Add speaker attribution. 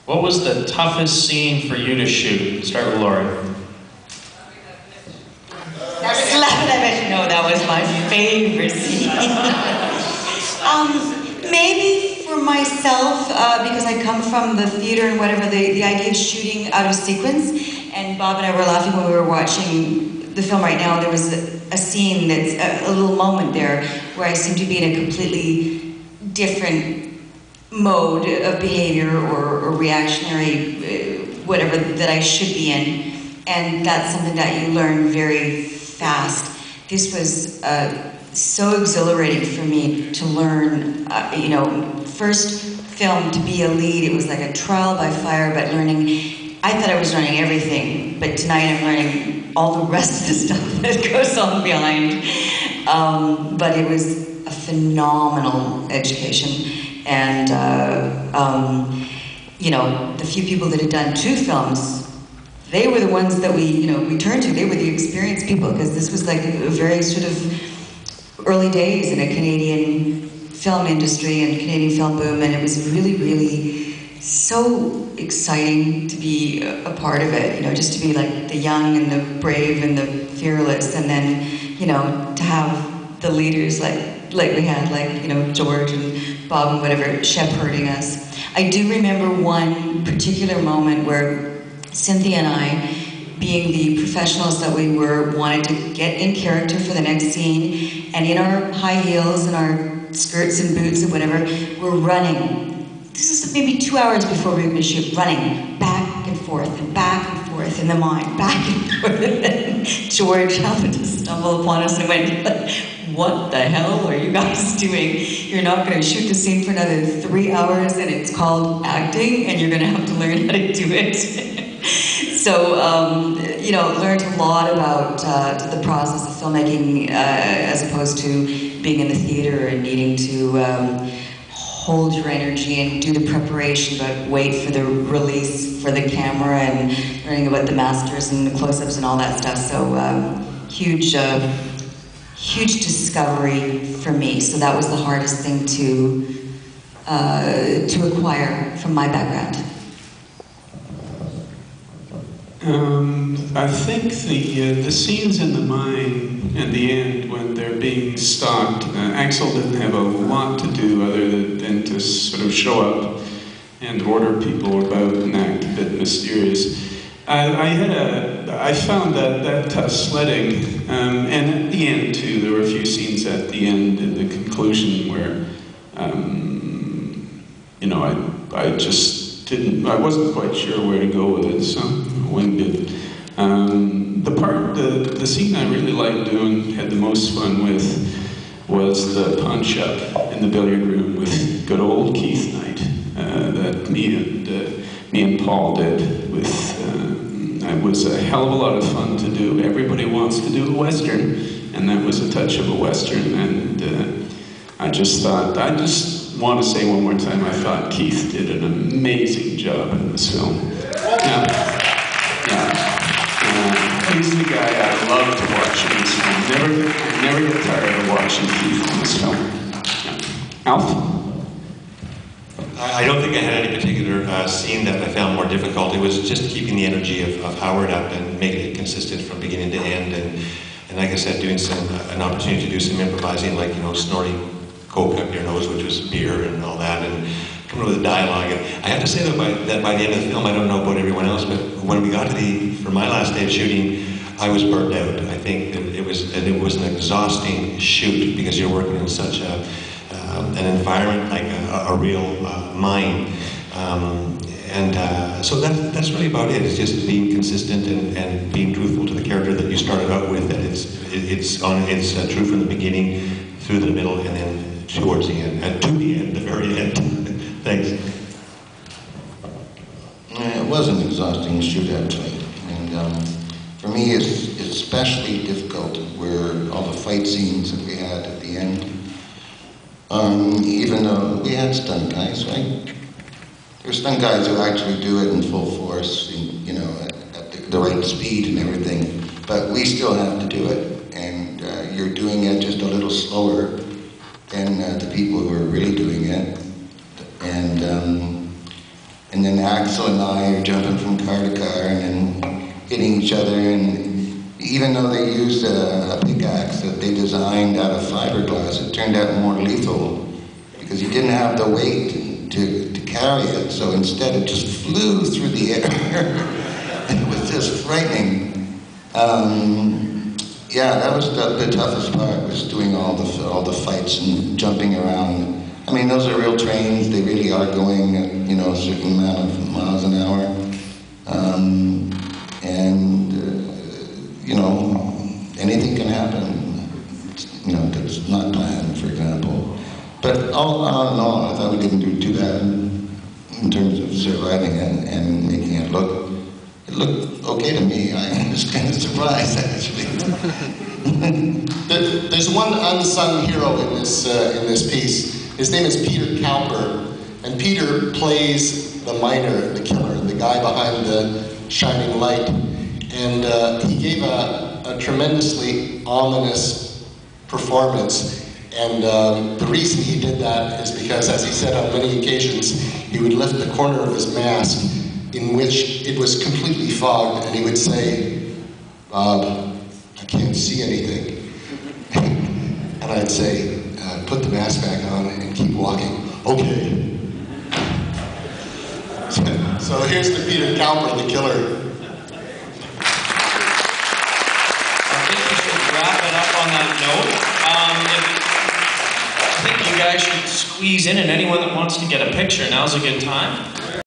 Speaker 1: What was the toughest scene for you to shoot? Start with Laura.
Speaker 2: No, that was my favorite scene. Maybe for myself, because I come from the theater and whatever, the idea of shooting out of sequence, and Bob and I were laughing when we were watching the film right now. There was a scene that's a little moment there where I seem to be in a completely different mode of behavior or reactionary, whatever that I should be in, and that's something that you learn very fast. This was so exhilarating for me to learn, you know, first film to be a lead. It was like a trial by fire, but learning, I thought I was learning everything, but tonight I'm learning all the rest of the stuff that goes on behind. But it was a phenomenal education. And, you know, the few people that had done 2 films, they were the ones that we turned to. They were the experienced people, because this was like a very sort of early days in a Canadian film industry and Canadian film boom, and it was really, really so exciting to be a part of it, you know, just to be like the young and the brave and the fearless, and then, you know, to have the leaders like we had, like, you know, George and Bob and whatever, shepherding us. I do remember one particular moment where Cynthia and I, being the professionals that we were, wanted to get in character for the next scene, and in our high heels and our skirts and boots and whatever, we're running. This is maybe 2 hours before we were going to shoot, running back and forth in the mind, back and forth. And George happened to stumble upon us and went, what the hell are you guys doing? You're not going to shoot the scene for another 3 hours, and it's called acting, and you're going to have to learn how to do it. So, you know, learned a lot about the process of filmmaking as opposed to being in the theater and needing to hold your energy and do the preparation, but wait for the release for the camera, and learning about the masters and the close-ups and all that stuff. So huge discovery for me. So that was the hardest thing to acquire from my background.
Speaker 3: I think the scenes in the mine at the end when they're being stalked, Axel didn't have a lot to do other than to sort of show up and order people about and act a bit mysterious. I found that tough sledding, and at the end too, there were a few scenes at the end in the conclusion where, you know, I wasn't quite sure where to go with it, so I winged it. The scene I really liked doing, had the most fun with, was the punch up in the billiard room with good old Keith Knight, that me and Paul did with. It was a hell of a lot of fun to do. Everybody wants to do a Western, and that was a touch of a Western, and I just want to say one more time, I thought Keith did an amazing job in this film. He's the guy I love to watch in this film. I never get tired of watching Keith in this film. Yeah. Alf?
Speaker 4: I don't think I had any particular scene that I found more difficult. It was just keeping the energy of Howard up and making it consistent from beginning to end. And like I said, doing an opportunity to do some improvising, like, you know, snorting coke up your nose, which was beer and all that, and coming up with a dialogue. And I have to say that by the end of the film, I don't know about everyone else, but when we got to for my last day of shooting, I was burnt out. I think that it was an exhausting shoot because you're working in such an environment, like a real mine. So that's really about it. It's just being consistent and being truthful to the character that you started out with. That it's true from the beginning, through the middle, and then towards the end, and to the end, the very end. Thanks.
Speaker 5: It was an exhausting shoot, actually, and for me, it's especially difficult where all the fight scenes that we had at the end. Even though we had stunt guys, right? There's stunt guys who actually do it in full force, you know, at the right speed and everything. But we still have to do it, and you're doing it just a little slower than the people who are really doing it. And and then Axel and I are jumping from car to car and then hitting each other. And even though they used a pickaxe that they designed out of fiberglass, it turned out more lethal because he didn't have the weight to carry it. So instead, it just flew through the air. And it was just frightening. Yeah, that was the toughest part, was doing all the fights and jumping around. I mean, those are real trains. They really are going at, you know, a certain amount of miles an hour. You know, anything can happen. You know, that's not planned, for example. But all in all, I thought we didn't do too bad in terms of surviving it and making it look okay to me. I was kind of surprised, actually.
Speaker 6: There's one unsung hero in this piece. His name is Peter Cowper, and Peter plays the miner, the killer, the guy behind the shining light. And he gave a tremendously ominous performance. And the reason he did that is because, as he said on many occasions, he would lift the corner of his mask in which it was completely fogged, and he would say, "Bob, I can't see anything." And I'd say, "Put the mask back on and keep walking." "Okay." So here's the Peter Cowper, the killer.
Speaker 1: I think we should wrap it up on that note. I think you guys should squeeze in, and anyone that wants to get a picture, now's a good time.